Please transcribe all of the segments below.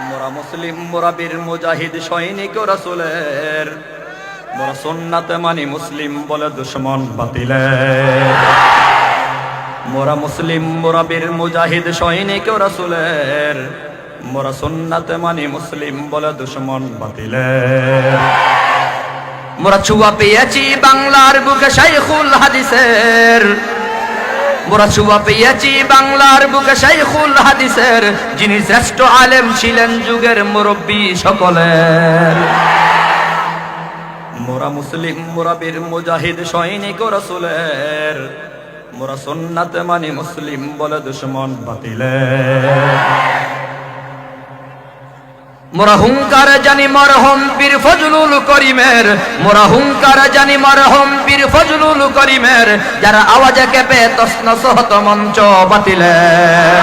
মোরা মুসলিম, মোরা বীর মুজাহিদ সৈনিক রাসূলের, মোরা সুন্নাতে মানি মুসলিম বলে দুশমন বাতিলের। মোরা মুসলিম, মোরা বীর মুজাহিদ সৈনিক রাসূলের, মোরা সুন্নাতে মানি মুসলিম বলে দুশমন বাতিলের। মোরা ছুয়া পেয়েছি বাংলার বুকে শাইখুল হাদিসের, মোরা ছুয়া পেয়েছি বাংলার বুকে শাইখুল হাদিসের, যিনি শ্রেষ্ঠ আলেম ছিলেন যুগের মুরব্বী সকলের। মোরা মুসলিম, মোরা বীর মুজাহিদ সৈনিক রাসূলের, মোরা সুন্নাতে মানি মুসলিম বলে দুশমন বাতিলের। মোরা হুঙ্কার জানি মরহম পীর ফজলুল করিমের, মোরা হুঙ্কার জানি মরহম পীর ফজলুল করিমের, যারা আওয়াজে কেঁপে তসনস হত মঞ্চ বাতিলের।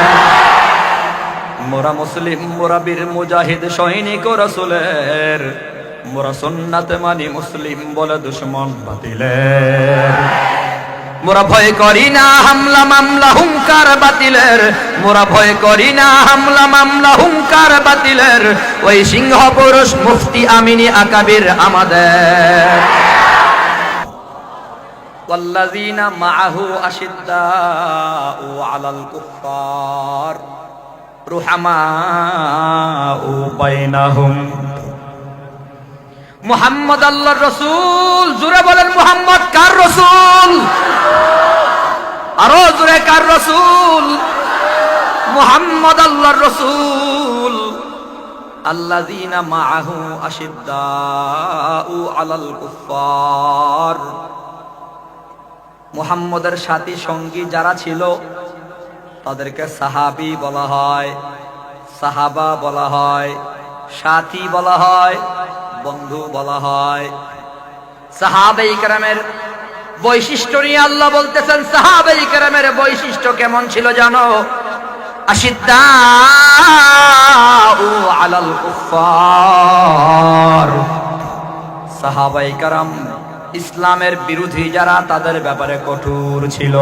মোরা মুসলিম, মোরা বীর মুজাহিদ সৈনিক রাসূলের, মোরা সুন্নাতে মানি মুসলিম বলে দুশমন বাতিলের। মোরা ভয় করি না হামলা মামলা হুঙ্কার বাতিলের, মোরা ভয় করি না হামলা মামলা হুঙ্কার বাতিলের, ওই সিংহ পুরুষ মুফতি আমিনী আকাবির আমাদের। ওয়াল্লাযীনা মাআহু আশিদ্দাউ আলাল কুফফার রুহামাউ বাইনাহুম। মুহাম্মদ আল্লাহর রাসূল, জোরে বলেন মুহাম্মদ কার রাসূল? আরো জোরে কার রাসূল? মুহাম্মদ আল্লাহর রাসূল। আল্লাযীনা মাআহু আশিদ্দাউ আলাল কুফফার, মুহাম্মদের সাথী সঙ্গী যারা ছিল তাদেরকে সাহাবী বলা হয়, সাহাবা বলা হয়, সাথী বলা হয়, বন্ধু বলা হয়। সাহাবায়ে কেরামের বৈশিষ্ট্য নিয়ে আল্লাহ বলতেছেন, সাহাবায়ে কেরামের বৈশিষ্ট্য কেমন ছিল জানো? আশিদ্দাউ আলাল কুফফার। সাহাবায়ে কেরাম ইসলামের বিরোধী যারা তাদের ব্যাপারে কঠোর ছিল।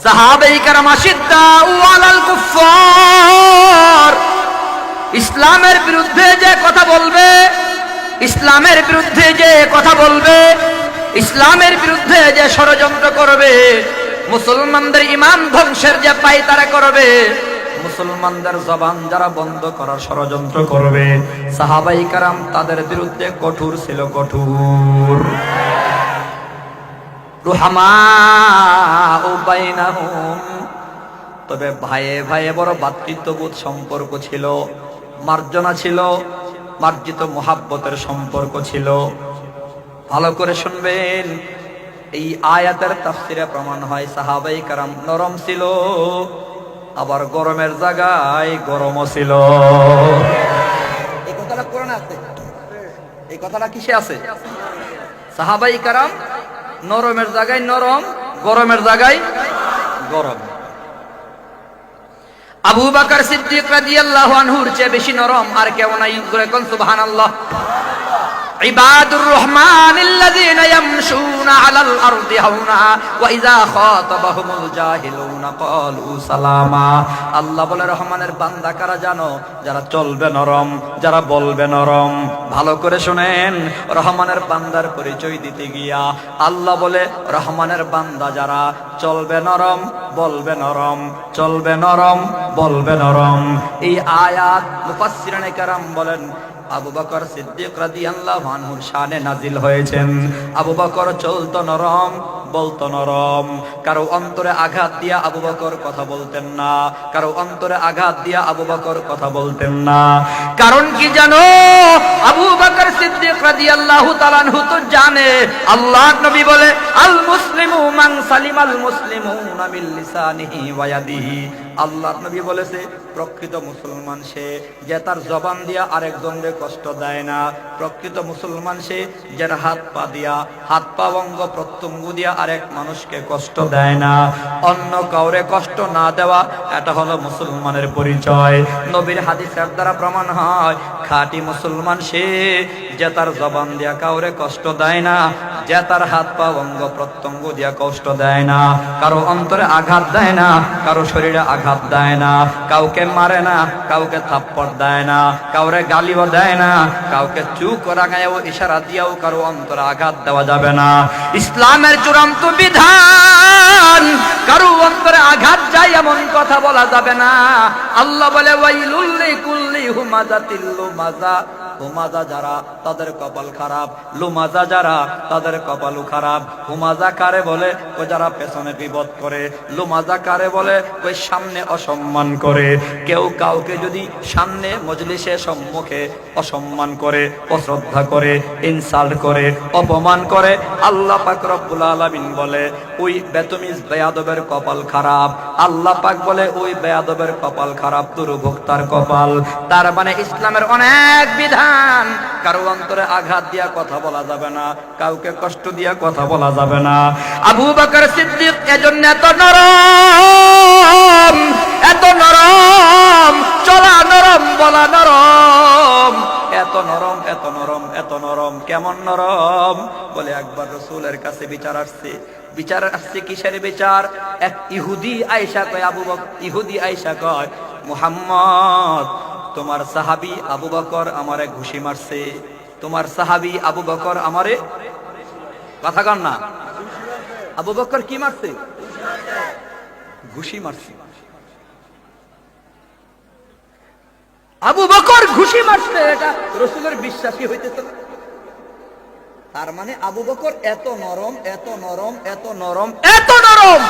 সাহাবায়ে কেরাম আশিদ্দাউ আলাল কুফফার, ইসলামের বিরুদ্ধে যে কথা বলবে, ইসলামের বিরুদ্ধে যে কথা বলবে, ইসলামের বিরুদ্ধে যে ষড়যন্ত্র করবে, মুসলমানদের ঈমান ধ্বংসের যে পায়তারা করবে, মুসলমানদের জবান যারা বন্ধ করার ষড়যন্ত্র করবে, সাহাবায়ে কেরাম তাদের বিরুদ্ধে কঠোর ছিল, কঠোর। রুহামাউ বাইনাহুম, তবে ভাইয়ে ভাইয়ে বড় ভ্রাতৃত্ববোধ সম্পর্ক ছিল, মার্জনা ছিল, মার্জিত মুহাব্বতের সম্পর্ক ছিল। ভালো করে শুনবেন, এই আয়াতের তাফসিরে প্রমাণ হয় সাহাবায়ে কেরাম নরম ছিল, আবার গরমের জায়গায় গরমও ছিল। এই কথাটা কোরআনে আছে, এই কথাটা কিসে আছে? সাহাবায়ে কেরাম নরমের জায়গায় নরম, গরমের জায়গায় গরম। আবু বকর সিদ্দিক রাদিয়াল্লাহু আনহুর চেয়ে বেশি নরম আর কেউ নাই। জোরে কোন সুবহানাল্লাহ। ইবাদুর রহমানিল্লাযীনা ইয়ামশুনা আলাল আরদি হাওনা ওয়া ইযা খাতাবাহুমুল জাহিলুনা ক্বালু সালামা। আল্লাহ বলে রহমানের বান্দা কারা জানো? যারা চলবে নরম, যারা বলবে নরম। ভালো করে শুনেন, রহমানের বান্দার পরিচয় দিতে গিয়া আল্লাহ বলে রহমানের বান্দা যারা চলবে নরম, বলবে নরম, চলবে নরম, বলবে নরম। এই আয়াত মুফাসসিরিনে কেরাম বলেন আবু বকর সিদ্দিক রাদিয়াল্লাহু আনহুর শানে নাজিল হয়েছেন। আবু বকর চলতো নরম, বলতো নরম। কারো অন্তরে আঘাত দিয়া আবু বকর কথা বলতেন না, কারো অন্তরে আঘাত দিয়া আবু বকর কথা বলতেন না। কারণ কি জানো? আবু বকর সিদ্দিক রাদিয়াল্লাহু তাআলা আনহু তো জানে, আল্লাহর নবী বলে আল মুসলিমু মান সালিমাল মুসলিমুনা মিন লিসানিহি ওয়া ইয়াদিহি। আল্লাহর নবী বলেছে প্রকৃত মুসলমান সে যে তার জবান দিয়া আরেকজনকে কষ্ট দেয় না। প্রকৃত মুসলমান সে যার হাত পা দিয়া, হাত পা অঙ্গ প্রত্যঙ্গ দিয়া আরেক মানুষকে কষ্ট দেয় না। অন্য কাউরে কষ্ট না দেওয়া, এটা হলো মুসলমানের পরিচয়। নবীর হাদিসের দ্বারা প্রমাণ হয় খাঁটি মুসলমান সে, যে তার জবান দিয়া কাউরে কষ্ট দেয় না, যে তার হাত পা অঙ্গ প্রত্যঙ্গ দিয়া কষ্ট দেয় না, কারো অন্তরে আঘাত দেয় না, কারো শরীরে আঘাত দেয় না, কাউকে মারে না, কাউকে থাপ্পড় দেয় না, কাউরে গালিও দেয় না, কাউকে চুপ রাগায়ও ইশারা দিয়াও কারো অন্তরে আঘাত দেওয়া যাবে না। ইসলামের চূড়ান্ত বিধান, কারো অন্তরে আঘাত যায় এমন কথা বলা যাবে না। আল্লাহ বলে ওয়াইলুল লিকুল্লি হুমাযাতিল লুমাযা, হুমাযা যারা তাদের কপাল খারাপ, লুমাযা যারা তাদের কপালও খারাপ। হুমাযা কারে বলে? ও যারা পেছনে বিপদ করে। লুমাযা কারে বলে? ওই সামনে অসম্মান করে। কেউ কাউকে যদি সামনে মজলিসে সম্মুখে অসম্মান করে, অশ্রদ্ধা করে, ইনসাল্ট করে, অপমান করে, আল্লাহ পাক রব্বুল আলামিন বলে ওই বেতমিজ বেয়াদবের কপাল খারাপ। আল্লাহ পাক বলে ওই বেয়াদবের কপাল খারাপ, দুর্ভোক্তার কপাল। তার মানে ইসলামের অনেক বিধান, কারো অন্তরে আঘাত দিয়া কথা বলা যাবে না, কাউকে কষ্ট দিয়া কথা বলা যাবে না। আবু বকর সিদ্দিক এজন্য এত নরম, এত নরম, চলা নরম, বলা নরম, এত নরম, এত নরম, এত নরম। কেমন নরম? বলে একবার রাসূলের কাছে বিচার আসছে। বিচার আসছে কিসের বিচার? এক ইহুদি আয়েশা কয়, আবু বকর, ইহুদি আয়েশা কয়, মুহাম্মদ তোমার সাহাবী আবু বকর আমারে ঘুষি মারছে। তোমার সাহাবী আবু বকর আমারে, কথা কন না, আবু বকর কি মারছে? ঘুষি মারছে। আবু বকর ঘুষি মারছে, এটা রাসূলের বিশ্বাসী হইতেছে না। তার মানে আবু বকর এত নরম, এত নরম, এত নরম, এত নরম,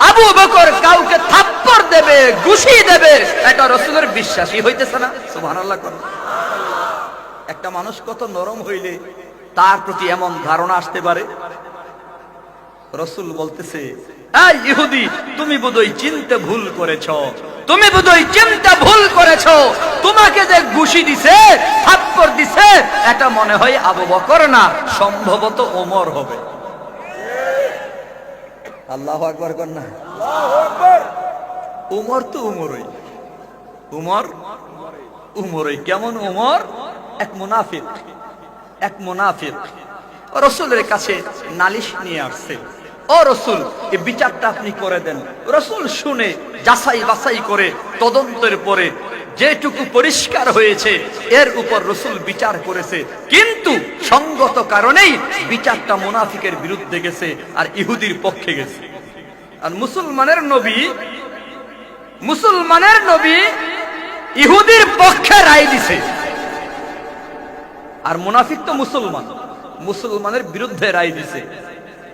আবু বকর কাউকে থাপ্পড় দেবে, ঘুষি দেবে, এটা রাসূলের বিশ্বাসী হইতেছে না। সুবহানাল্লাহ। একটা মানুষ কত নরম হইলে তার প্রতি এমন ধারণা আসতে পারে। রাসূল বলতেছে, এই ইহুদি, তুমি বোধহয় চিনতে ভুল করেছো, তুমি বোধহয় চিন্তা ভুল করেছো। তোমাকে যে ঘুষি দিছে, থাপ্পড় দিছে, এটা মনে হয় আবু বকর না, সম্ভবত ওমর হবে। আল্লাহু আকবার কর না। আল্লাহু আকবার। ওমর তো ওমরই, ওমর ওমরই। কেমন ওমর? এক মুনাফিক, এক মুনাফিক রাসূলের কাছে নালিশ নিয়ে আসছে। ও রাসূল, এই বিচারটা আপনি করে দেন। রাসূল শুনে যাচাই বাছাই করে তদন্তের পরে যেটুকু পরিষ্কার হয়েছে এর উপর রাসূল বিচার করেছে, কিন্তু সঙ্গত কারণেই বিচারটা মুনাফিকের বিরুদ্ধে গেছে আর ইহুদির পক্ষে গেছে। আর মুসলমানের নবী, মুসলমানের নবী ইহুদির পক্ষে রায় দিছে, আর মুনাফিক তো মুসলমান, মুসলমানের বিরুদ্ধে রায় দিছে।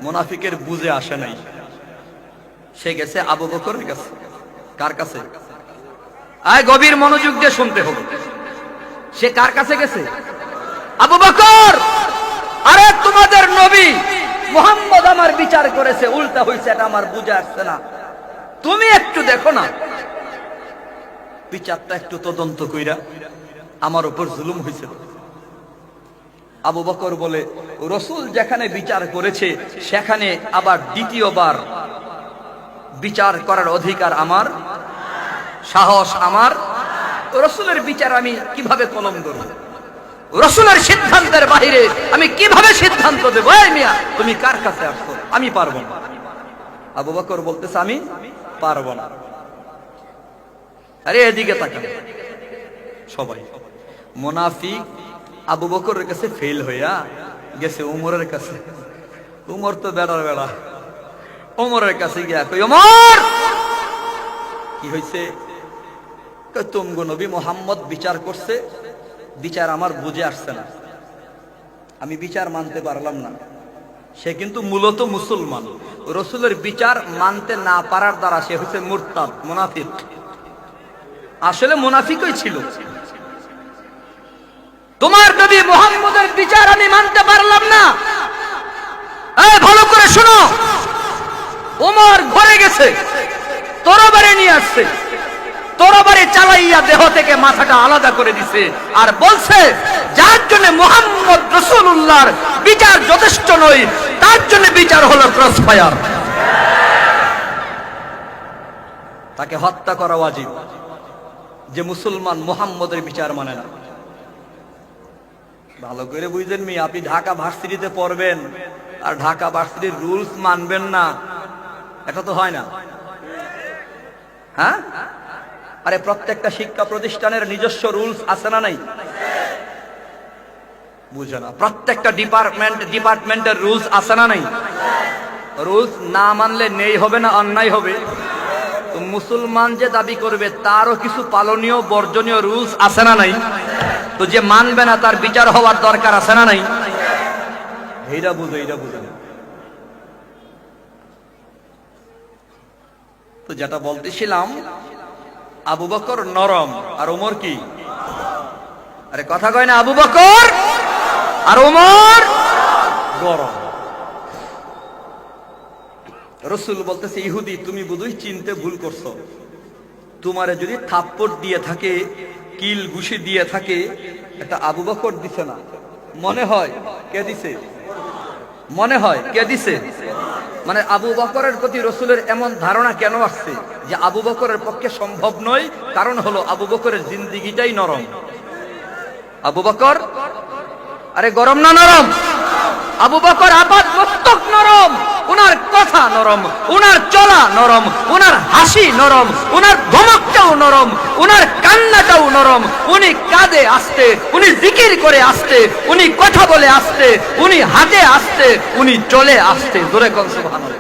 মুনাফিকের বুঝে আসে নাই, সে গেছে আবু বকরের কাছে। কার কাছে? আয় গভীর মনোযোগ দিয়ে শুনতে হবে। সে কার কাছে গেছে? আবু বকর, আরে তোমাদের নবী মুহাম্মদ আমার বিচার করেছে, উল্টা হয়েছে, এটা আমার বুঝে আসছে না, তুমি একটু দেখো না, বিচারটা একটু তদন্ত কইরা, আমার উপর জুলুম হয়েছে। আবু বকর বলে, রাসূল যেখানে বিচার করেছে সেখানে আবার দ্বিতীয়বার বিচার করার অধিকার আমার, সাহস আমার। রাসূলের বিচার আমি কিভাবে কলম করব? রাসূলের সিদ্ধান্তের বাইরে আমি কিভাবে সিদ্ধান্ত দেব? এই মিয়া, তুমি কার কাছে আসছো? আমি পারবো না। আবু বকর বলতেছে, আমি পারবো না। আরে এদিকে তাকান সবাই। মুনাফিক আবু বকরের কাছে ফেল হইয়া গেছে উমরের কাছে। উমর তো বেড়ার বেড়া, উমরের কাছে গিয়া কই, ওমর কি হইছে? তুমগো নবী মুহাম্মদ বিচার করছে, বিচার আমার বুঝে আসছে না, আমি বিচার মানতে পারলাম না। সে কিন্তু মূলত মুসলমান, রাসূলের বিচার মানতে না পারার দ্বারা সে হচ্ছে মুরতাদ, মুনাফিক। আসলে মুনাফিকই ছিল। তোমার নবী মুহাম্মদের বিচার আমি মানতে পারলাম না। এই ভালো করে শোনো, ওমর ঘরে গেছে, তরবারি নিয়ে আসছে, তরবারি চালাইয়া দেহ থেকে মাথাটা আলাদা করে দিছে, আর বলছে, যার জন্য মুহাম্মদ রাসূলুল্লাহর বিচার যথেষ্ট নয়, তার জন্য বিচার হলো ক্রস ফায়ার, তাকে হত্যা করা ওয়াজিব। যে মুসলমান মুহাম্মদের বিচার মানে না। ভালো করে বুঝলেন মি, আপনি ঢাকা ভার্সিটিতে পড়বেন আর ঢাকা ভার্সিটির রুলস মানবেন না, এটা তো হয় না। হ্যাঁ, আরে প্রত্যেকটা শিক্ষা প্রতিষ্ঠানের নিজস্ব রুলস আছে না নাই? বুঝে না, প্রত্যেকটা ডিপার্টমেন্টের রুলস আছে না নাই? রুলস না মানলে নেই হবে না অন্যায় হবে। তো মুসলমান যে দাবি করবে তারও কিছু পালনীয় বর্জনীয় রুলস আছে না নাই? তো যে মানবে না তার বিচার হওয়ার দরকার আছে না নাই? এইটা বুঝে না। তো যেটা বলতেছিলাম, আবু বকর নরম আর ওমর কি? আরে কথা কয় না, আবু বকর আর ওমর গরম। রাসূল বলতেছে, ইহুদি তুমি বুঝই চিনতে ভুল করছো। তোমারে যদি থাপ্পড় দিয়ে থাকে, কিল ঘুষি দিয়ে থাকে, এটা আবু বকর দিছে না, মনে হয় কে দিছে? মনে হয় কে দিছে? মানে আবু বকরের প্রতি রাসূলের এমন ধারণা কেন আসছে যে আবু বকরের পক্ষে সম্ভব নয়? কারণ হলো আবু বকরের জিন্দেগিটাই নরম। আবু বকর আরে গরম না নরম? আবু বকর আপাত মস্তক নরম, উনার কথা নরম, উনার চলা নরম, উনার হাসি নরম, উনার ধমকটাও নরম, উনার কান্নাটাও নরম। উনি কাঁদে আস্তে, উনি জিকির করে আস্তে, উনি কথা বলে আস্তে, উনি হাঁটে আস্তে, উনি চলে আস্তে। জোরে কোন সুবহানাল্লাহ।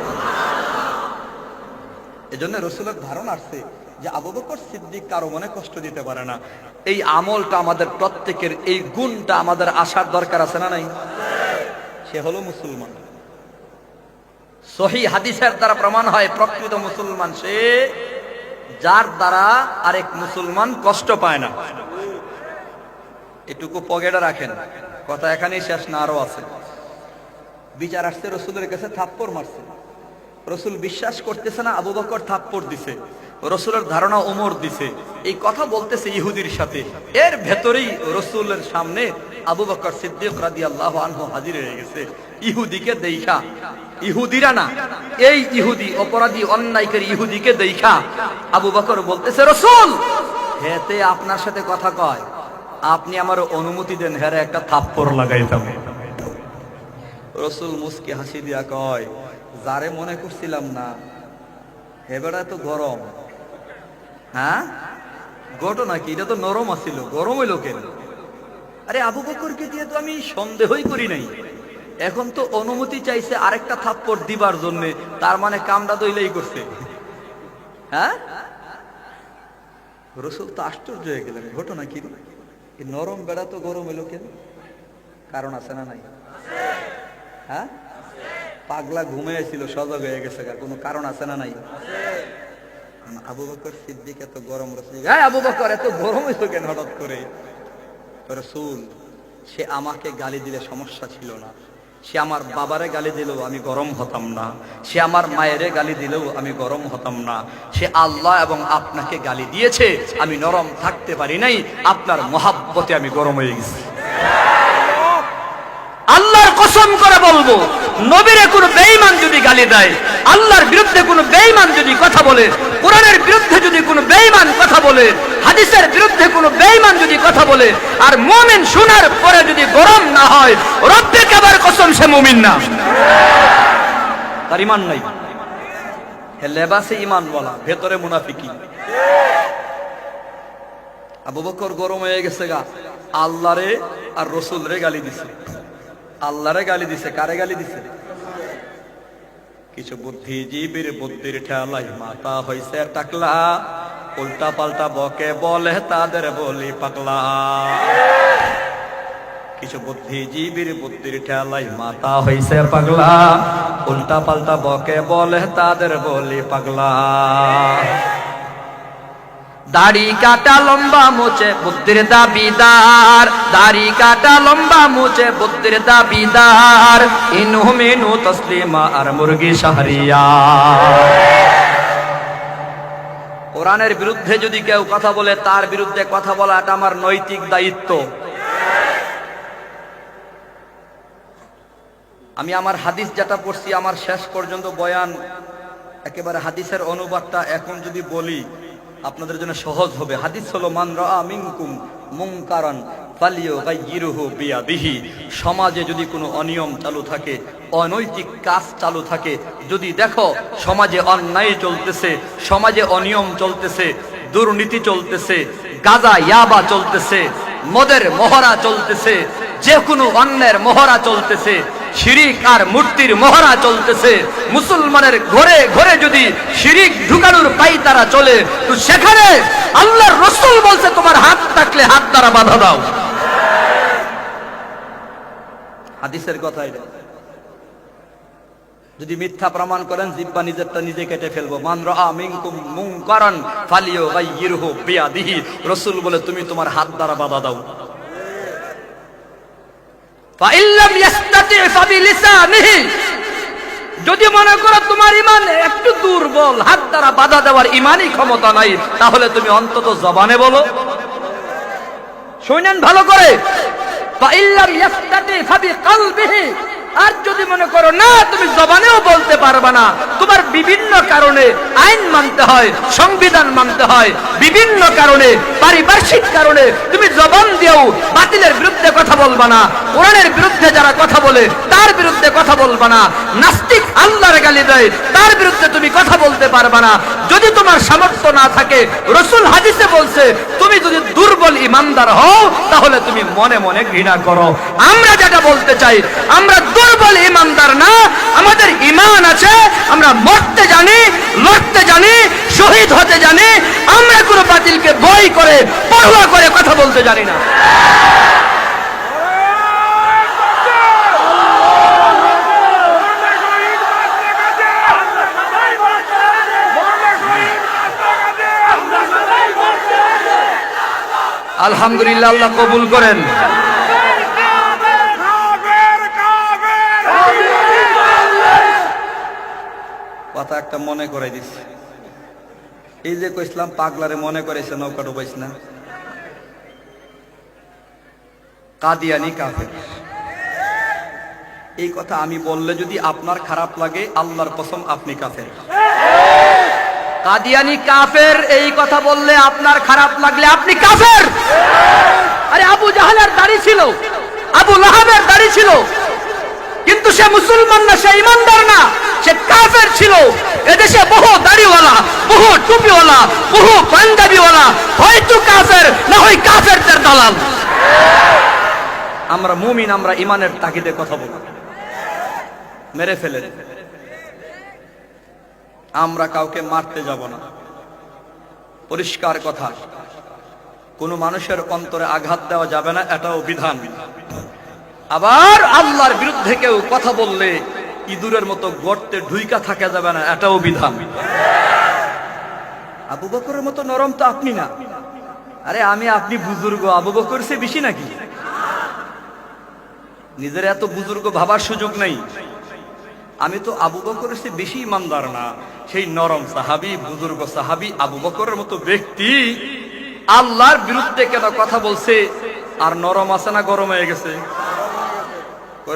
এজন্য রাসূলের ধারণা আসছে যে আবু বকর সিদ্দিক কারো মনে কষ্ট দিতে পারে না। এই আমলটা আমাদের প্রত্যেকের, এই গুণটা আমাদের আসার দরকার আছে না নাই? সে হলো মুসলমান। সহিহ হাদিসের দ্বারা প্রমাণ হয় প্রকৃত মুসলমান সে যার দ্বারা আরেক মুসলমান কষ্ট পায় না। এটুকু পকেটে রাখেন, কথা এখানেই শেষ না, আরো আছে। বিচার আসছে, রাসূলের কাছে থাপ্পড় মারছে। রাসূল বিশ্বাস করতেছে না আবু বকর থাপ্পড় দিছে, রাসূলের ধারণা ওমর দিছে। এই কথা বলতেছে ইহুদির সাথে। এর ভেতরেই রাসূলের সামনে আবু বকর সিদ্দিক রাদিয়াল্লাহু আনহু হাজির হয়ে গেছে। ইহুদিকে দেখা, ইহুদিরা না, এই ইহুদি অপরাধী অন্যায়কারী ইহুদিকে দেখা আবু বকর বলতেছে, রাসূল হেতে আপনার সাথে কথা কয়, আপনি আমার অনুমতি দেন হেরে একটা থাপ্পড় লাগাইতাম। রাসূল মুস্কি হাসি দিয়া কয়, যারে মনে করছিলাম না হেবেড়া তো গরম। হ্যাঁ, ঘটনা কি? এটা তো নরম আছিল, গরম হইল কেন? আরে আবু বকরকে দিয়ে তো আমি সন্দেহই করি নাই, এখন তো অনুমতি চাইছে আরেকটা থাপ্পড় দিবার জন্য, তার মানে কামটা দইলেই করছে। হ্যাঁ, রাসূল তো আশ্চর্য হয়ে গেলেন, ঘটনা কি? নরম বেড়া তো গরম হইল কেন? কারণ আছে না নাই? হ্যাঁ, পাগলা ঘুমিয়েছিল, সজাগ হয়ে গেছে, কোনো কারণ আছে না নাই? আবু বকর সিদ্দিক এত গরম, রাসূল আবু বকর এত গরম হইল কেন হঠাৎ করে? রাসূল সে আমাকে গালি দিলে সমস্যা ছিল না, সে আমার বাবারে গালি দিলেও আমি গরম হতাম না, সে আমার মায়েরে গালি দিলেও আমি গরম হতাম না, সে আল্লাহ এবং আপনাকে গালি দিয়েছে, আমি নরম থাকতে পারি নাই, আপনার মহাব্বতে আমি গরম হয়ে গেছি। আল্লাহর কসম করে বলবো, নবীরে কোনো বেঈমান যদি গালি দেয়, আল্লাহর বিরুদ্ধে কোনো বেঈমান যদি কথা বলে, কোরআনের বিরুদ্ধে যদি কোনো বেঈমান কথা বলে, হাদিসের বিরুদ্ধে কোনো বেঈমান যদি কথা বলে, আর মুমিন শোনার পরে যদি গরম না হয়, রব্বে কাবার কসম সে মুমিন না, তার ঈমান নাই। হে লেবাসে ঈমান বলা, ভেতরে মুনাফিকি। আবু বকর গরম হয়ে গেছে গা, আল্লাহরে আর রাসূলরে গালি দিছে। আল্লাহরে গালি দিছে, কারে গালি দিছে? কিছু বুদ্ধিজীবীর বুদ্ধির ঠেলায় মাথা হইছে টাকলা, উল্টা পাল্টা বকে বলে তাদের বলি পাগলা। কিছু বুদ্ধিজীবীর বুদ্ধির ঠেলায় মাথা হইছে পাগলা, উল্টা পাল্টা বকে বলে তাদের বলি পাগলা। দাড়ি কাটা লম্বা মুছে বুদ্ধির দাবিদার, দাড়ি কাটা লম্বা মুছে বুদ্ধির দাবিদার, ইনু মিনু তসলিমা আর মুরগি শাহরিয়া। কোরআনের বিরুদ্ধে যদি কেউ কথা বলে, তার বিরুদ্ধে কথা বলাটা আমার নৈতিক দায়িত্ব। আমি আমার হাদিস যেটা পড়ছি, আমার শেষ পর্যন্ত বয়ান একেবারে হাদিসের অনুবাদটা এখন যদি বলি, আপনাদের জন্য সহজ হবে। হাদিস হলো মান রাআ মিনকুম মুনকারান ফালিয়ুগাইয়িরহু বিয়াদিহি। সমাজে যদি কোনো অনিয়ম চালু থাকে, অনৈতিক কাজ চালু থাকে, যদি দেখো সমাজে অন্যায় চলতেছে, সমাজে অনিয়ম চলতেছে, দুর্নীতি চলতেছে, গাঁজা ইয়াবা চলতেছে, মদের মহড়া চলতেছে, যে কোনো অন্যের মহড়া চলতেছে, শিরিক আর মূর্তির মহড়া চলতেছে, মুসলমানের ঘরে ঘরে যদি শিরিক ঢুকানোর পাইতারা চলে, তো সেখানে আল্লাহর রাসূল বলছে তোমার হাত থাকলে হাত দ্বারা বাধা দাও। হাদিসের কথা এটা। যদি মিথ্যা প্রমাণ করেন জিহ্বা নিজেরটা নিজে কেটে ফেলবো। মান রাআ মিনকুম মুনকারান ফালিয়ুগাইয়িরহু বিয়াদিহি। রাসূল বলে তুমি তোমার হাত দ্বারা বাধা দাও। ফাইল্লাম ইস্তাতি ফাবিলিসানিহি। যদি মনে করো তোমার ঈমান একটু দুর্বল, হাত দ্বারা বাধা দেওয়ার ঈমানই ক্ষমতা নাই, তাহলে তুমি অন্তত জবানে বলো। শুনেন ভালো করে। ফাইল্লাম ইস্তাতি ফাবিকলবিহি। আর যদি মনে করো না তুমি জবানেও বলতে পারবে না, তোমার বিভিন্ন কারণে আইন মানতে হয়, সংবিধান মানতে হয়, বিভিন্ন কারণে পারিপার্শ্বিক কারণে তুমি জবান দিয়েও বাতিলের বিরুদ্ধে কথা বলবা না, কোরআনের বিরুদ্ধে যারা কথা বলে তার বিরুদ্ধে কথা বলবা না, নাস্তিক আল্লাহর গালি দেয় তার বিরুদ্ধে তুমি কথা বলতে পারবা না। যদি তোমার সামর্থ্য না থাকে, রাসূল হাদিসে বলছে তুমি যদি দুর্বল ঈমানদার হও তাহলে তুমি মনে মনে ঘৃণা করো। আমরা যেটা বলতে চাই, আমরা দুর্বল ঈমানদার না, আমাদের ঈমান আছে, আমরা মরতে জানি, লড়তে জানি, শহীদ হতে জানি। আমরা কোনো বাতিলকে ভয় করে পরোয়া করে কথা বলতে জানি না। আলহামদুলিল্লাহ, আল্লাহ কবুল করেন। কথা একটা মনে করে দিচ্ছে, এই যে কইসলাম পাগলারে মনে করেছে নৌকা ডুবাইছ না, কাদিয়ানি কাফের। এই কথা আমি বললে যদি আপনার খারাপ লাগে, আল্লাহর কসম আপনি কাফের। কাদিয়ানি কাফের এই কথা বললে আপনার খারাপ লাগলে আপনি কাফের। আরে আবু জাহলের দাড়ি ছিল, আবু লাহাবের দাড়ি ছিল, কিন্তু সে মুসলমান না, সে ঈমানদার না, সে কাফের ছিল। এদেশে বহু দাড়িওয়ালা, বহু টুপিওয়ালা, বহু পাঞ্জাবিওয়ালা হয়তো কাফের, না হয় কাফেরদের দালাল। আমরা মুমিন, আমরা ঈমানের তাগিদে কথা বলি। মেরে ফেলেন, আমরা কাউকে মারতে যাব না, পরিষ্কার কথা। কোন মানুষের অন্তরে আঘাত দেওয়া যাবে না, এটাও বিধান। আবার আল্লাহর বিরুদ্ধে কেউ কথা বললে ইঁদুরের মতো গর্তে ঢুইকা থাকা যাবে না, এটাও বিধান। আবু বকরের মতো নরম তো আপনি না। আরে আমি আপনি বুজুর্গ, আবু বকর সে বেশি নাকি? নিজের এত বুজুর্গ ভাবার সুযোগ নেই। আমি তো আবু বকরের সে বেশি ইমানদার না, সেই নরম সাহাবী, বুজুর্গ সাহাবী আবু বকরের মতো ব্যক্তি আল্লাহর বিরুদ্ধে কেন কথা বলছে? আর নরম আছে না গরম হয়ে গেছে?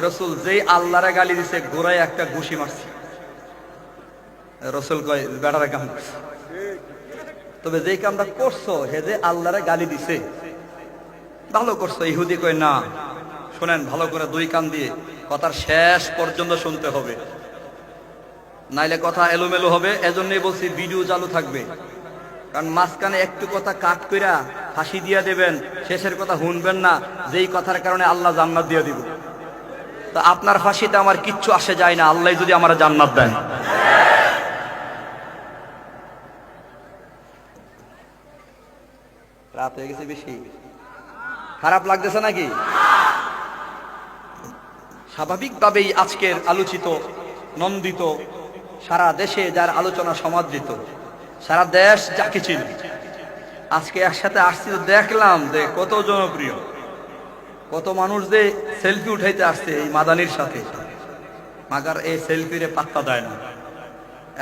রাসূল যেই আল্লাহরে গালি দিছে, গোড়ায় একটা ঘুষি মারছে। রাসূল কয় বেটারে কাম করছে, তবে যেই কামটা করছো হে যে আল্লাহরে গালি দিছে, ভালো করছো। ইহুদি কয় না, শোনেন ভালো করে, দুই কান দিয়ে কথার শেষ পর্যন্ত শুনতে হবে, নাইলে কথা এলোমেলো হবে। এজন্যই বলছি ভিডিও চালু থাকবে, কারণ মাঝখানে একটু কথা কাট কইরা ফাঁসি দিয়া দেবেন, শেষের কথা শুনবেন না, যেই কথার কারণে আল্লাহ জান্নাত দিয়ে দিব। তা আপনার ফাঁসিতে আমার কিচ্ছু আসে যায় না, আল্লাহ যদি আমার জান্নাত দেন। রাত হয়ে গেছে বেশি, খারাপ লাগতেছে নাকি? স্বাভাবিকভাবেই আজকের আলোচিত, নন্দিত, সারা দেশে যার আলোচনা সমাদৃত, সারা দেশ যাকে চিনি, আজকে একসাথে আসছি, দেখলাম যে কত জনপ্রিয়, কত মানুষ যে সেলফি উঠাইতে আসছে এই মাদানির সাথে, মাগার এই সেলফিরে পাত্তা দেয় না।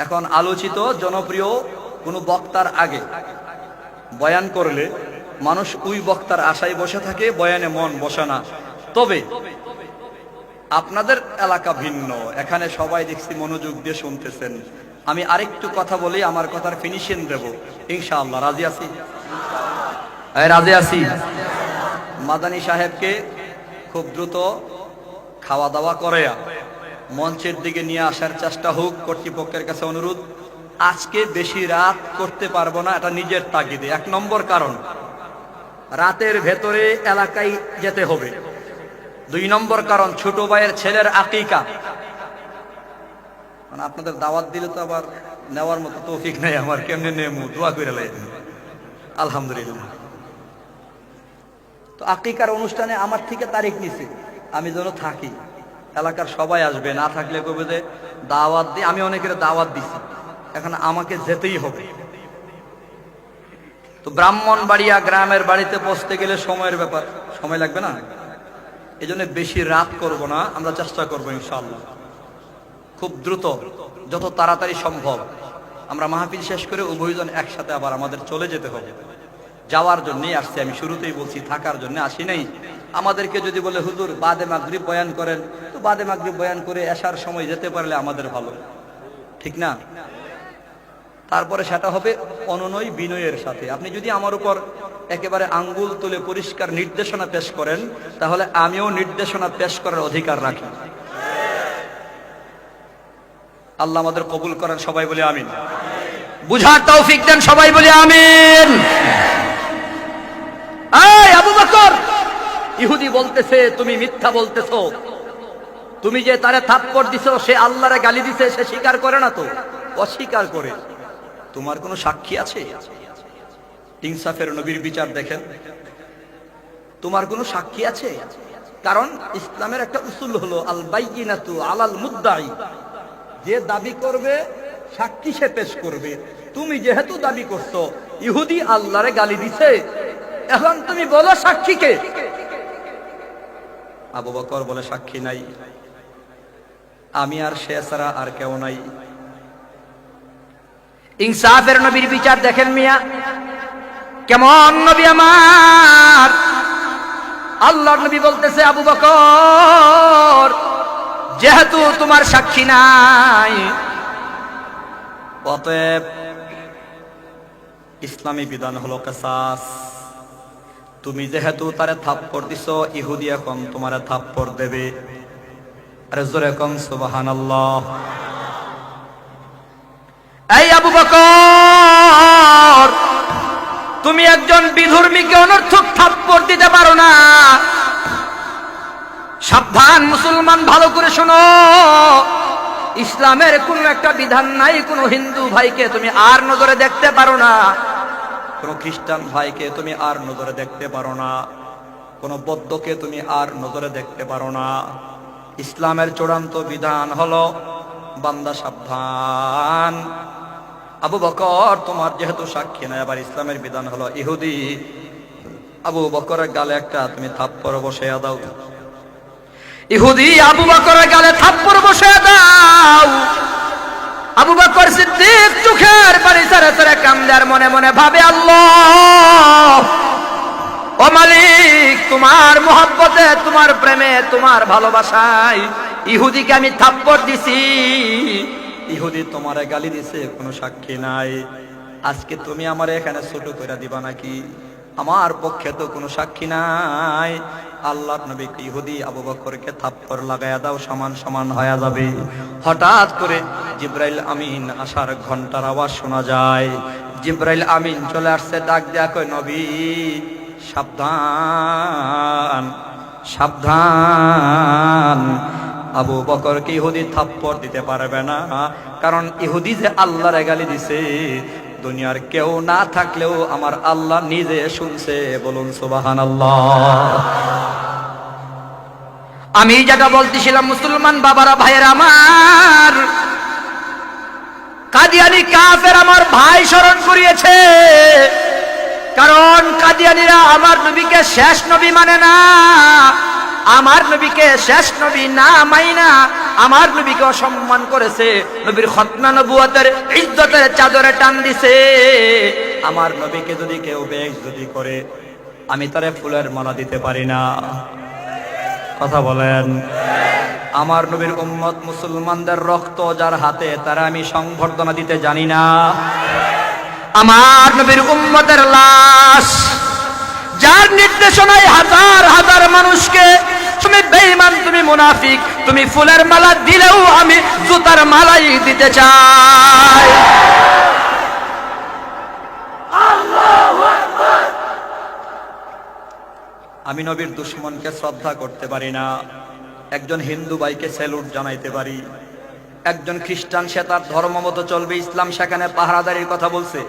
এখন আলোচিত জনপ্রিয় কোনো বক্তার আগে বয়ান করলে মানুষ ওই বক্তার আশায় বসে থাকে, বয়ানে মন বসে না। তবে আপনাদের এলাকা ভিন্ন, এখানে সবাই দেখছি মনোযোগ দিয়ে শুনতেছেন, আমি আরেকটু কথা বলি, আমার কথার ফিনিশিং দেব ইনশাআল্লাহ। রাজি আছি? রাজি আছি। মাদানী সাহেবকে খুব দ্রুত খাওয়া দাওয়া করে মঞ্চের দিকে নিয়ে আসার চেষ্টা হোক। কর্তৃপক্ষের কাছে অনুরোধ, আজকে বেশি রাত করতে পারবো না, এটা নিজের তাগিদে। 1 নম্বর কারণ, রাতের ভেতরে এলাকায় যেতে হবে। 2 নম্বর কারণ, ছোট ভাইয়ের ছেলের আকিকা। মানে আপনাদের দাওয়াত দিলে তো আবার নেওয়ার মতো তৌফিক নেই আমার, কেমনে নেমু, দোয়া করে লাইবেন। আলহামদুলিল্লাহ। তো আকিকার অনুষ্ঠানে আমার থেকে তারিখ নিছে, আমি যেন থাকি। এলাকার সবাই আসবে, না থাকলে কবে যে দাওয়াত দিই। আমি অনেকের দাওয়াত দিছি, এখন আমাকে যেতেই হবে। তো ব্রাহ্মণবাড়িয়া গ্রামের বাড়িতে পৌঁছতে গেলে সময়ের ব্যাপার, সময় লাগবে না। এই জন্য বেশি রাত করব না, আমরা চেষ্টা করবো ইনশাআল্লাহ খুব দ্রুত, যত তাড়াতাড়ি সম্ভব আমরা মাহফিল শেষ করে উভয়জন একসাথে আবার আমাদের চলে যেতে হবে। যাওয়ার জন্যই আসছি, আমি শুরুতেই বলছি, থাকার জন্য আসি নাই। আমাদেরকে যদি বলে হুজুর বাদে মাগরিব বয়ান করেন, তো বাদে মাগরিব বয়ান করে আসার সময় যেতে পারলে আমাদের ভালো, ঠিক না? তারপরে সেটা হবে অনুনয় বিনয়ের সাথে। আপনি যদি আমার উপর একেবারে আঙ্গুল তুলে পরিষ্কার নির্দেশনা পেশ করেন, তাহলে আমিও নির্দেশনা পেশ করার অধিকার রাখি। আল্লাহ আমাদের কবুল করেন, সবাই বলে আমিন। বুঝার তৌফিক দেন, সবাই বলে আমিন। এই আবু বকর, ইহুদি বলতেছে তুমি মিথ্যা বলতেছো। তুমি যে তারে থাপ্পড় দিছো, সে আল্লাহরে গালি দিছে, সে স্বীকার করে না তো? অস্বীকার করে। তোমার কোনো সাক্ষী আছে? ইনসাফের নবীর বিচার দেখেন, তোমার কোনো সাক্ষী আছে? কারণ ইসলামের একটা উসুল হলো আল বাইয়িনাতু আলাল মুদ্দাই, যে দাবি করবে সাক্ষী সে পেশ করবে। তুমি যেহেতু দাবি করছো ইহুদি আল্লাহরে গালি দিছে, এখন তুমি বলো সাক্ষীকে। আবু বকর বলে সাক্ষী নাই, আমি আর সে ছাড়া আর কেউ নাই। ইনসাফের নবীর বিচার দেখেন মিয়া, কেমন নবী আমার। আল্লাহর নবী বলতেছে আবু বকর, যেহেতু তোমার সাক্ষী নাই, অতএব ইসলামী বিধান হলো কিসাস। তুমি যেহেতু তারে থাপ্পড় দিছো, ইহুদি এখন তোমারে থাপ্পড় দেবে। আরে জোরে কোন সুবহানাল্লাহ। এই আবু বকর, তুমি একজন বিধর্মীকে অনর্থক থাপ্পড় দিতে পারো না। সাবধান মুসলমান, ভালো করে শোনো, ইসলামের কোন একটা বিধান নাই কোন হিন্দু ভাইকে তুমি আর নজরে দেখতে পারো না, কোন খ্রিস্টান ভাইকে তুমি আর নজরে দেখতে পারো না, কোন বৌদ্ধকে তুমি আর নজরে দেখতে পারো না। ইসলামের চূড়ান্ত বিধান হলো বান্দা সাবধান। আবু বকর, তোমার যেহেতু সাক্ষী নাই, আবার ইসলামের বিধান হলো ইহুদি আবু বকরের গালে একটা তুমি থাপ্পড় বসাইয়া দাও। ইহুদি আবু বকরের গালে থাপ্পড় বসাইয়া দাও। আবু বকর সিদ্দিক চোখের পানি ছেড়ে ছেড়ে কান্দে, আর মনে মনে ভাবে আল্লাহ, ও মালিক, তোমার মোহব্বতে, তোমার প্রেমে, তোমার ভালোবাসায় ইহুদিকে আমি থাপ্পড় দিছি। ইহুদি তোমারে গালি দিছে, কোনো সাক্ষী নাই। আজকে তুমি আমারে এখানে ছোট করে দিবা নাকি? আমার পক্ষে তো কোনো সাক্ষী নাই। আল্লাহর নবী ইহুদি আবু বকরকে থাপ্পড় লাগায়া দাও, সমান সমান হয়ে যাবে। হঠাৎ করে জিব্রাইল আমিন আসার ঘন্টার আওয়াজ শোনা যায়। জিব্রাইল আমিন চলে আসছে, ডাক দেয়া কয়, নবী সাবধান সাবধান, আবু বকরকে ইহুদি থাপ্পড় দিতে পারবে না, কারণ ইহুদি যে আল্লাহর গালি দিছে, দুনিয়ার কেউ না থাকলেও আমার আল্লাহ নিজে শুনছে। বলুন সুবহানাল্লাহ। আমি যেটা বলতেছিলাম, মুসলমান বাবারা, ভাইয়েরা আমার, কাদিয়ানি কাফের আমার ভাই স্মরণ করিয়েছে। কারণ কাদিয়ানিরা আমার নবীকে শেষ নবী মানে না, আমার নবীকে শেষ নবী না মাইনা আমার নবীকে অসম্মান করেছে। নবীর খতনা নবুয়তের ইজ্জতের চাদরে টান দিছে। আমার নবীকে যদি কেউ বেইজ্জতি করে, আমি তারে ফুলের মালা দিতে পারি না। কথা বলেন। আমার নবীর উম্মত মুসলমানদের রক্ত যার হাতে তারা আমি সংবর্ধনা দিতে জানি না। আমার নবীর উম্মতের লাশ যার নির্দেশনায় হাজার হাজার মানুষকে, তুমি বেঈমান, তুমি মুনাফিক, তুমি ফুলের মালা দিলেও আমি জুতার মালাই দিতে চাই। আমি নবীর দুশমনকে শ্রদ্ধা করতে পারি না, একজন হিন্দু ভাইকে স্যালুট জানাইতে পারি। একজন খ্রিস্টান সে তার ধর্ম মতো চলবে, ইসলাম সেখানে পাহারাদারির কথা বলছে।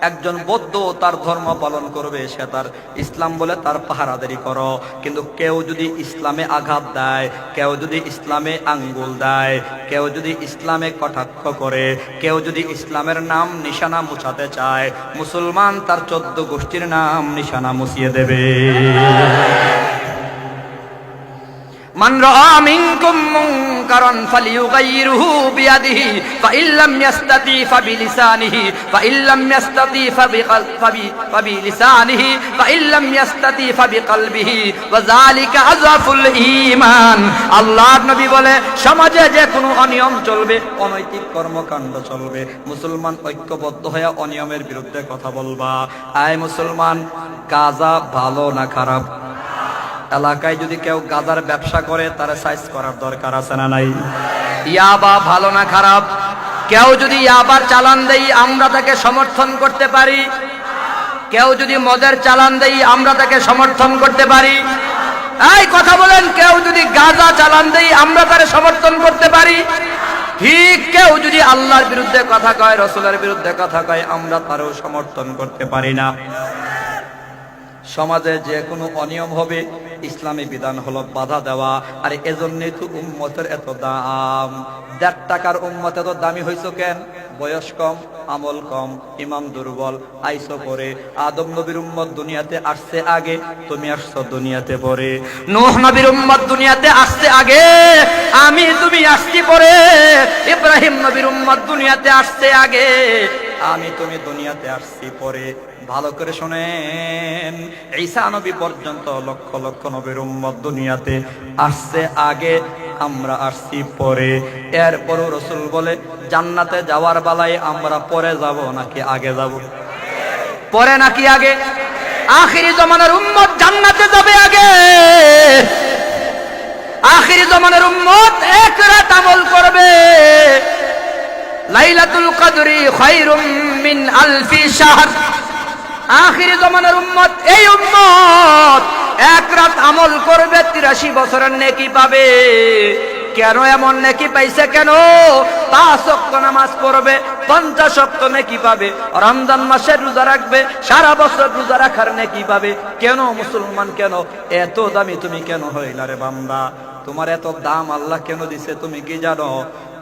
একজন বৌদ্ধ তার ধর্ম পালন করবে, সে তার ইসলাম বলে তার পাহারাদারি করো। কিন্তু কেউ যদি ইসলামে আঘাত দেয়, কেউ যদি ইসলামে আঙ্গুল দেয়, কেউ যদি ইসলামে কটাক্ষ করে, কেউ যদি ইসলামের নাম নিশানা মুছাতে চায়, মুসলমান তার 14 গোষ্ঠীর নাম নিশানা মুছিয়ে দেবে। মান রাআ মিনকুম মুনকারান ফালিয়ুগাইয়িরহু বিয়াদিহি ফাইল্লাম ইয়াস্তাতি ফাবিলিসানিহি ফাইল্লাম ইয়াস্তাতি ফাবিলিসানিহি ফাইল্লাম ইয়াস্তাতি ফাবিকলবিহি ওয়া যালিকা আযফুল ঈমান। আল্লাহর নবী বলে, সমাজে যে কোনো অনিয়ম চলবে, অনৈতিক কর্মকাণ্ড চলবে, মুসলমান ঐক্যবদ্ধ হয়ে অনিয়মের বিরুদ্ধে কথা বলবা। আয় মুসলমান, গাঁজা ভালো না খারাপ? এলাকায় যদি কেউ গাঁজার ব্যবসা করে তার সাইজ করার দরকার আছে না নাই? ইয়াবা ভালো না খারাপ? কেউ যদি ইয়াবার চালান দেই আমরা তাকে সমর্থন করতে পারি? কেউ যদি মদের চালান দেই আমরা তাকে সমর্থন করতে পারি? এই কথা বলেন, কেউ যদি গাঁজা চালান দেই আমরা তাকে সমর্থন করতে পারি? ঠিক কেউ যদি আল্লাহর বিরুদ্ধে কথা কয়, রাসূলের বিরুদ্ধে কথা কয়, আমরা তারও সমর্থন করতে পারি না। সমাজে যে কোনো অনিয়ম হবে, ইসলামী বিধান হলো বাধা দেওয়া। আর এজন্যই তো উম্মতের এত দাম। 1.5 টাকার উম্মত এত দামি হইছো কেন? বয়স কম, আমল কম, ইমাম দুর্বল, আইসো পরে। আদম নবীর উম্মত দুনিয়াতে আসছে আগে, তুমি আসছো দুনিয়াতে পরে। নূহ নবীর উম্মত দুনিয়াতে আসছে আগে, আমি তুমি আসছি পরে। ইব্রাহিম নবীর উম্মত দুনিয়াতে আসছে আগে, আমি তুমি দুনিয়াতে আসছি পরে। ভালো করে শোনেন, ঈসা নবী পর্যন্ত লক্ষ লক্ষ নবীর উম্মত দুনিয়াতে আসছে আগে, আমরা আসছি পরে। এরপরও রাসূল বলে, জান্নাতে যাওয়ার বেলায় আমরা পরে যাব নাকি আগে যাব? পরে নাকি আগে? আখিরি জমানার উম্মত জান্নাতে যাবে আগে। আখিরি জমানার উম্মত 1 রাত আমল করবে। লাইলাতুল কদরি খায়রুম মিন আলফি শাহর। আখিরি জমানার উম্মত, এই উম্মত 1 রাত আমল করবে, 83 বছরের নেকি পাবে। কেন এমন নেকি পাইছে? কেন? 5 ওয়াক্ত নামাজ পড়বে, 50 ওয়াক্ত নেকি পাবে। রমজান মাসে রোজা রাখবে, সারা বছর রোজা রাখার নেকি পাবে। কেন মুসলমান, কেন এত দামি তুমি কেন হইলা রে বান্দা? তোমার এত দাম আল্লাহ কেন দিছে তুমি কি জানো?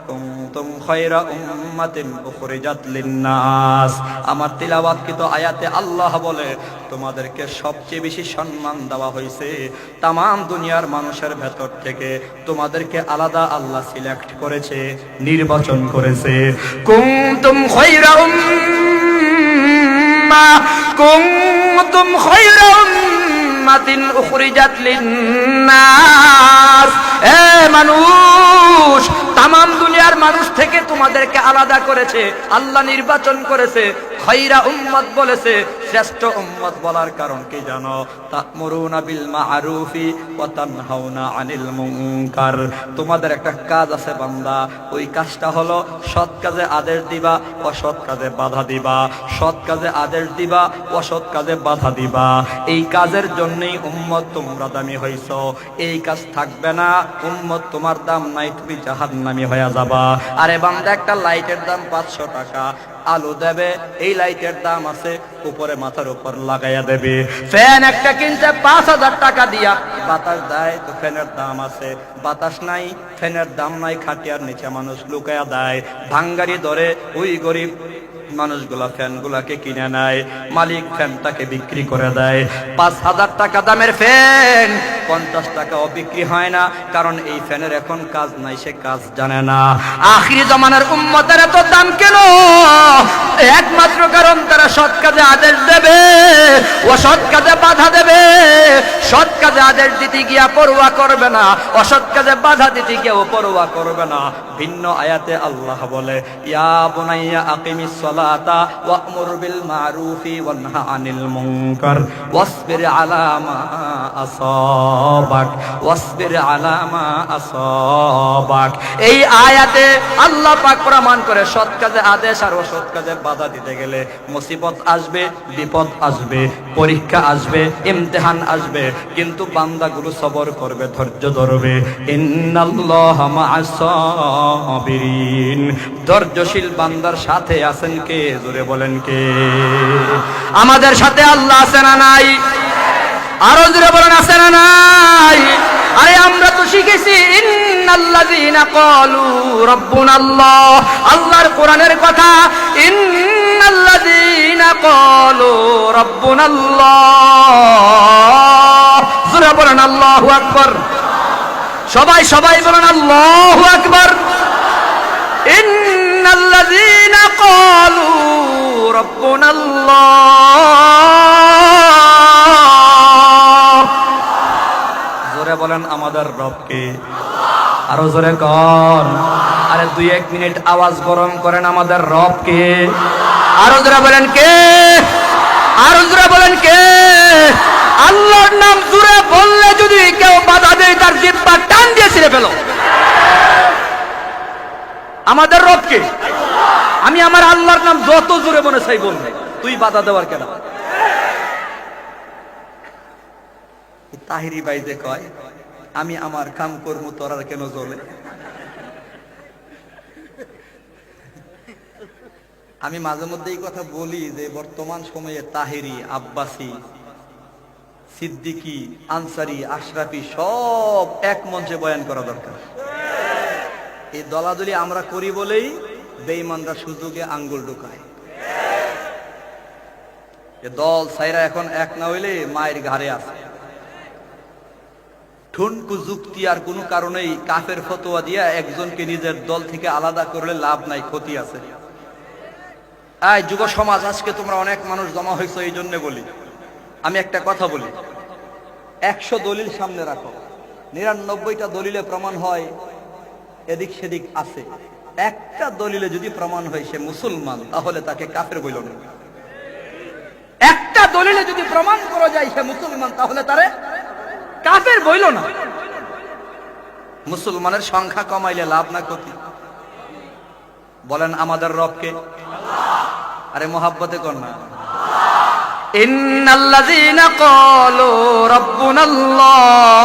কুনতুম খায়রা উম্মাতিন উখরিজাত লিন-নাস। আমার তিলাওয়াতকৃত আয়াতে আল্লাহ বলে, তোমাদেরকে সবচেয়ে বেশি সম্মান দেওয়া হয়েছে তাম দুনিয়ার মানুষের ভেতর থেকে। তোমাদেরকে আলাদা আল্লাহ সিলেক্ট করেছে, নির্বাচন করেছে। কুনতুম খায়রা কুনতুম খায়রা উম্মাতিন উখরিজাত লিন-নাস। এ মানুষ, তামাম দুনিয়ার মানুষ থেকে তোমাদেরকে আলাদা করেছে, আল্লাহ নির্বাচন করেছে। খায়রা উম্মত বলেছে, শ্রেষ্ঠ উম্মত বলার কারণ কি জানো? তা'মুরুনা বিল মা'রুফি ওয়া তানহাউনা আনিল মুনকার। তোমাদের একটা কাজ আছে বান্দা, ওই কাজটা হলো সৎ কাজে আদেশ দিবা, অসৎ কাজে বাধা দিবা। সৎ কাজে আদেশ দিবা, অসৎ কাজে বাধা দিবা। এই কাজের জন্যই উম্মত তোমরা দামি হইছো। এই কাজ থাকবে না, উম্মত তোমার দাম নাই, তুমি জাহান্নামী হয়ে যাবা। আরে বান্দা, একটা লাইটের দাম 500 টাকা, আলো দেবে, এই লাইটের দাম আছে, উপরে মাথার উপর লাগাইয়া দেবে। ফ্যান একটা কিনতে 5000 টাকা দিয়া, বাতাস দেয় তো ফ্যানের দাম আছে। বাতাস নাই, ফ্যানের দাম নাই, খাটিয়ার নিচে মানুষ লুকায়া দেয়। ভাঙ্গারি ধরে ওই গরিব মানুষগুলা ফ্যানগুলাকে কিনে নেয়, মালিক ফ্যানটাকে বিক্রি করে দেয়। 5000 টাকা দামের ফ্যান 50 টাকাও বিক্রি হয় না, কারণ এই ফ্যানের এখন কাজ নাই, সে কাজ জানে না। আখিরি জমানার উম্মতের এত দাম কেন? একমাত্র কারণ তারা সৎ কাজে আদেশ দেবে, অসৎ কাজে বাধা দেবে। সৎ কাজে আদেশ দিতে গিয়া পরোয়া করবে না, অসৎ কাজে বাধা দিতে গিয়েও পরোয়া করবে না। ভিন্ন আয়াতে আল্লাহ বলে, ইয়া বুনাইয়া আকিমিস সালাতা ওয়া'মুর বিল মারুফি ওয়ানহা আনিল মুনকার ওয়াসবির আলা মা আসাবাক ওয়াসবির আলা মা আসাবাক। এই আয়াতে আল্লাহ পাক প্রমাণ করে সৎ কাজে আদেশ আর অসৎ কাজে বাধা দিতে গেলে মুসিবত আসবে, বিপদ আসবে, পরীক্ষা আসবে, ইমতিহান আসবে, কিন্তু বান্দাগুলো সবর করবে, ধৈর্য ধরবে। ইন্নাল্লাহা মা'আস সাবিরিন। ধৈর্যশীল বান্দার সাথে আছেন কে? জোরে বলেন কে? আমাদের সাথে আল্লাহ আছে না নাই? আরো জোরে বলেন আছে না নাই? আরে আমরা তো শিখেছি ইন্নাল্লাযীনা ক্বালু রাব্বুনাল্লাহ, আল্লাহর কোরআনের কথা, ইন্নাল্লাযীনা ক্বালু রাব্বুনাল্লাহ। জোরে বলেন আল্লাহু আকবার। সবাই সবাই বলেন আল্লাহু আকবার। ইন্নাল্লাযীনা ক্বালু রাব্বুনাল্লাহ। জোরে বলেন আমাদের রবকে। আরো জোরে কর। আরে 2-1 মিনিট আওয়াজ গরম করেন, আমাদের রবকে। আরো জোরে বলেন কে? আরো জোরে বলেন কে? আল্লাহর নাম জোরে বললে যদি কেউ বাধা দেয়, তার জিহ্বা টান দিয়ে ছিঁড়ে ফেলো। আমাদের রবকে। আমি আমার আল্লাহর নাম যত জোরে মনে চাই বলবে, তুই বাধা দেওয়ার কেন? তাহিরি ভাই যে কয় আমি আমার কাম করবো, তোরার কেন জ্বলে? আমি মাঝে মধ্যে এই কথা বলি যে বর্তমান সময়ে তাহিরি, আব্বাসী, সিদ্দিকী, আনসারি, আশরাফি সব এক মঞ্চে বয়ান করা দরকার। এই দলাদলি আমরা করি বলেই বেঈমানরা সুযোগে আঙ্গুল ঢুকায়। এ দল সাইরা এখন এক না হইলে মায়ের ঘাড়ে আছে। ঠুনকু যুক্তি আর কোনো কারণেই কাফের ফতোয়া দিয়া একজনকে নিজের দল থেকে আলাদা করলে লাভ নাই, ক্ষতি আছে। এই যুব সমাজ, আজকে তোমরা অনেক মানুষ জমা হয়েছে, এই জন্য বলি, আমি একটা কথা বলি, 100 দলিল সামনে রাখো, 99টা দলিলে প্রমাণ হয় এদিক সেদিক আছে, একটা দলিলে যদি প্রমাণ হয় সে মুসলমান, তাহলে তাকে কাফের বইল না। একটা দলিলে যদি প্রমাণ করা যায় সে মুসলমান, তাহলে তারে কাফের বইল না। মুসলমানের সংখ্যা কমাইলে লাভ না ক্ষতি? বলেন আমাদের রবকে। আরে মোহাব্বতে কর না। ইন্নাল্লাযীনা ক্বালু রাব্বুনাল্লাহ,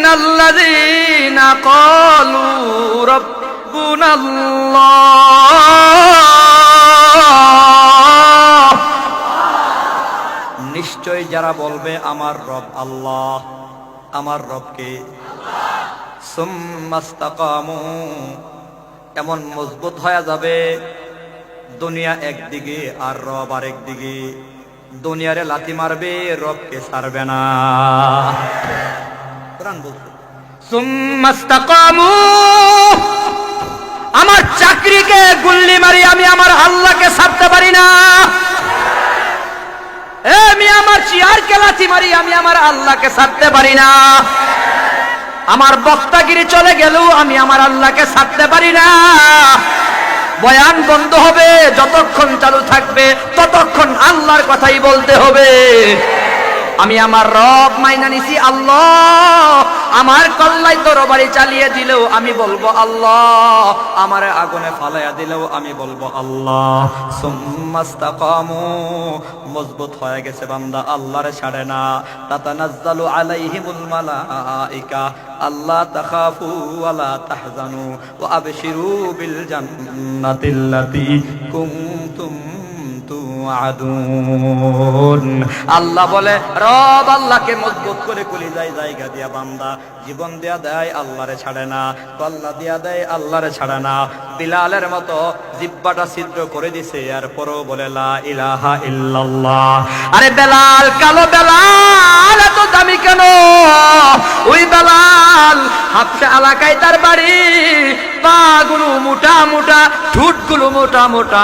ইন্নাল্লাযীনা ক্বালু রাব্বুনাল্লাহ। নিশ্চয় যারা বলবে আমার রব আল্লাহ, আমার রবকে, সুম্মাস্তাকামু, এমন মজবুত হয়ে যাবে, দুনিয়া একদিকে আর রব আরেক দিকে, দুনিয়ারে লাথি মারবে, রবকে ছাড়বে না। কোরআন বলছে সুম্মাস্তাকামু, আমার চাকরিকে গুল্লি মারি আমি আমার আল্লাহকে ছাড়তে পারি না। আমি আমার চেয়ারকে লাথি মারি আমি আমার আল্লাহকে ছাড়তে পারি না। আমার বক্তাগিরি চলে গেলেও আমি আমার আল্লাহকে ছাড়তে পারি না। বয়ান বন্ধ হবে, যতক্ষণ চালু থাকবে ততক্ষণ আল্লাহর কথাই বলতে হবে। আমি আমার রব মাইনা নিছি আল্লাহ, আমার কল্লাই তরবারি চালিয়ে দিলেও আমি বলবো আল্লাহ, আমারে আগুনে ফালাইয়া দিলেও আমি বলবো আল্লাহ। সুম্মাস্তাকামু, মজবুত হয়ে গেছে বান্দা, আল্লাহরে ছাড়ে না। তাতানাজ্জালু আলাইহিমুল মালাইকা আল্লা তাখাফু ওয়া লা তাহজানু ওয়া আবশিরু বিল জান্নাতিল্লাতী কুনতুম তুআদুন। আল্লাহ বলে, রব আল্লাহকে মজবুত করে কলিজায় জায়গা দিয়া বান্দা জীবন দেয়া দেয়, আল্লাহরে ছাড়ে না। কল্লা দিয়া দেয়, আল্লাহরে ছাড়ে না। বিলালের মতো জিহ্বাটা ছিদ্র করে দিছে, আর পরও বলে লা ইলাহা ইল্লাল্লাহ। আরে বেলাল, কালো বেলাল এত দামি কেন? ওই বেলাল হাবশা এলাকায় তার বাড়ি, পাগুলো মোটা মোটা, ঠোঁটগুলো মোটা মোটা।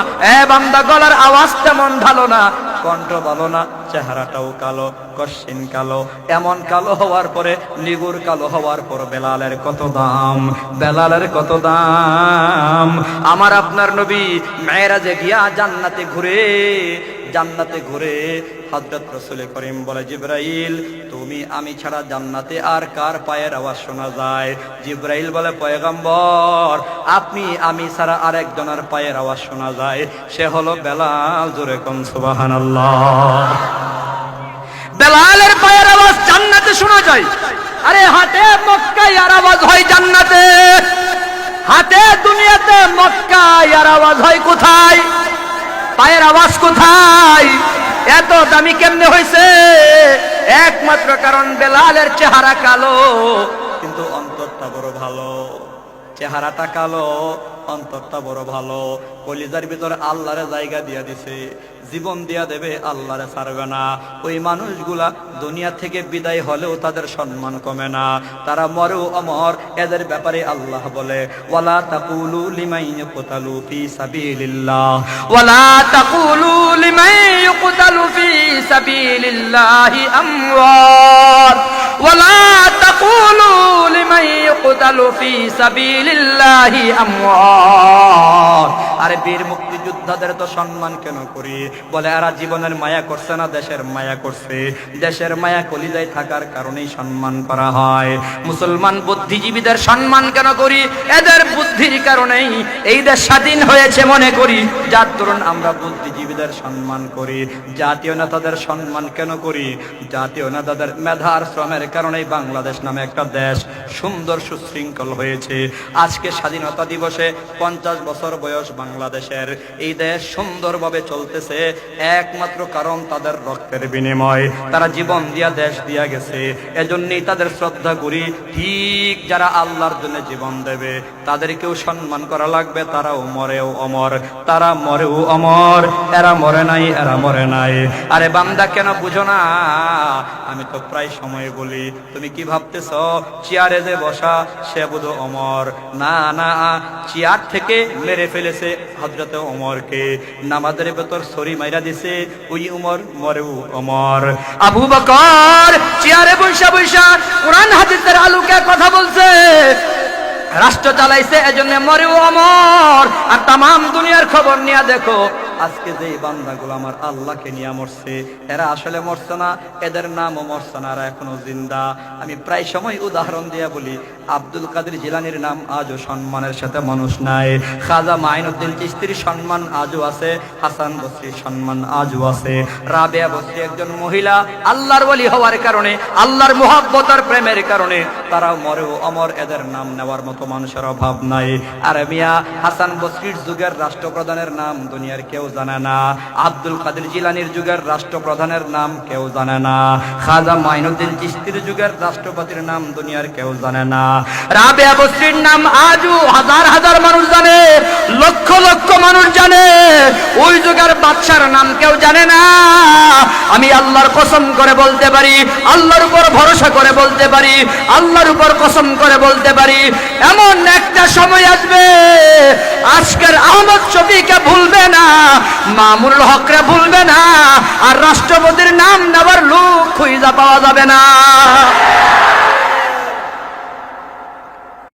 বান্দা গলার আওয়াজ তেমন ভালো না, কণ্ঠ ভালো না, চেহারাটাও কালো, কশিন কালো। এমন কালো হওয়ার পরে, নিগুর কালো হওয়ার পর বেলালের কত দাম, বেলালের কত দাম। আমার আপনার নবী মেরাজে গিয়া জান্নাতে ঘুরে হযরত রাসূল করিম বলে, জিবরাইল তুমি আমি ছাড়া জান্নাতে আর কার পায়ের আওয়াজ শোনা যায়? জিবরাইল বলে, পয়গম্বর আপনি আমি ছাড়া আরেকজনের পায়ের আওয়াজ শোনা যায়, সে হলো বেলাল। জোরে কোন সুবহানাল্লাহ। বেলালের পায়ের আওয়াজ জান্নাতে শোনা যায়। আরে হাটে মক্কায় আর আওয়াজ হয় জান্নাতে, হাটে দুনিয়াতে মক্কায় আর আওয়াজ হয় কোথায়? পায়ের আওয়াজ কোথায়? এত দামি কেমনে হয়েছে? একমাত্র কারণ বেলালের চেহারা কালো, কিন্তু অন্তরটা বড় ভালো। চেহারাটা কালো, অন্তরটা বড় ভালো। কলিজার ভিতরে আল্লাহরে জায়গা দিয়া দিছে, জীবন দিয়া দেবে, আল্লাহরে ছাড়বে না। ওই মানুষগুলা দুনিয়া থেকে বিদায় হলেও তাদের সম্মান কমে না, তারা মরেও অমর। এদের ব্যাপারে আল্লাহ বলে, ওয়ালা তাকুলু লিমান ইউকতালু ফি সাবিলিল্লাহ, ওয়ালা তাকুলু লিমান ইউকতালু ফি সাবিলিল্লাহি আমওয়াত, ওয়ালা তাকুলু লিমান ইউকতালু ফি সাবিলিল্লাহি আমওয়াত। আরে বীর মুক্তিযোদ্ধাদের তো সম্মান কেন করি? বলে এরা জীবনের মায়া করছে না, দেশের মায়া করছে। দেশের মায়া কলিজায় থাকার কারণেই সম্মান করা হয়। মুসলমান বুদ্ধিজীবীদের সম্মান কেন করি? এদের বুদ্ধির কারণেই এই দেশ স্বাধীন হয়েছে মনে করি, যার দরুন আমরা বুদ্ধিজীবীদের সম্মান করি। জাতীয় নেতাদের সম্মান কেন করি? জাতীয় নেতাদের মেধার শ্রমের কারণেই বাংলাদেশ নামে একটা দেশ সুন্দর সুশৃঙ্খল হয়েছে। আজকে স্বাধীনতা দিবসে 50 বছর বয়স বাংলাদেশের। এই দেশ সুন্দরভাবে চলতেছে একমাত্র কারণ তাদের রক্তের বিনিময়, তারা জীবন দিয়া দেশ দিয়া গেছে। এজন্যই তাদের শ্রদ্ধা করি। ঠিক যারা আল্লাহর জন্য জীবন দেবে তাদেরকেও সম্মান করা লাগবে। তারাও মরেও অমর, তারা মরেও অমর। এরা মরে নাই, এরা মরে নাই। আরে বান্দা কেন বুঝো না? আমি তো প্রায় সময় বলি, তুমি কি ভাবতেছ চেয়ারে যে বসা সে বুধ অমর? না না, চেয়ার থেকে মেরে ফেলেছে হযরতে ওমরকে, নামাজের ভেতর ছড়ি মাইরা দিছে, ওই উমর মরেও অমর। আবু বকর চেয়ারে বৈশা বৈশা কোরআন হাদিসের আলোকে কথা বলছে, রাষ্ট্র চালাইছে, এজন্য মরেও অমর। আর তামাম দুনিয়ার খবর নিয়ে দেখো, আজকে যে বান্দাগুলো আমার আল্লাহকে নিয়ে মরছে, এরা আসলে মরছে না, এদের নামও মরছে না, এরা এখনো জিন্দা। আমি প্রায় সময় উদাহরণ দিয়ে বলি, আব্দুল কাদের জিলানীর নাম আজও সম্মানের সাথে মানুষ নাই। খাজা মাইনুদ্দিন চিশতির সম্মান আজও আছে, হাসান বসরির সম্মান আজও আছে। রাবেয়া বসরি একজন মহিলা, আল্লাহর ওলি হওয়ার কারণে, আল্লাহর মুহাব্বত আর প্রেমের কারণে তারাও মরেও অমর। এদের নাম নেওয়ার মতো মানুষের অভাব নাই। আর মিয়া হাসান বসরির যুগের রাষ্ট্রপ্রধানের নাম দুনিয়ার কেউ জানে না। আব্দুল কাদের জিলানীর যুগের রাষ্ট্রপ্রধানের নাম কেউ জানে না। খাজা মাইনুদ্দিন চিশতির যুগের রাষ্ট্রপতির নাম দুনিয়ার কেউ জানে না। রাবেয়া বসরির নাম আজও হাজার হাজার মানুষ জানে, লক্ষ লক্ষ মানুষ জানে। ওই যুগের বাদশার নাম কেউ জানে না। আমি আল্লাহর কসম করে বলতে পারি, আল্লাহর উপর ভরসা করে বলতে পারি, আল্লাহর উপর কসম করে বলতে পারি, এমন একটা সময় আসবে আজকের আহমদ শফিকে ভুলবে না, মামুনুল হকরে ভুলবে না, আর রাষ্ট্রপতির নাম নেওয়ার লোক খুঁজে পাওয়া যাবে না।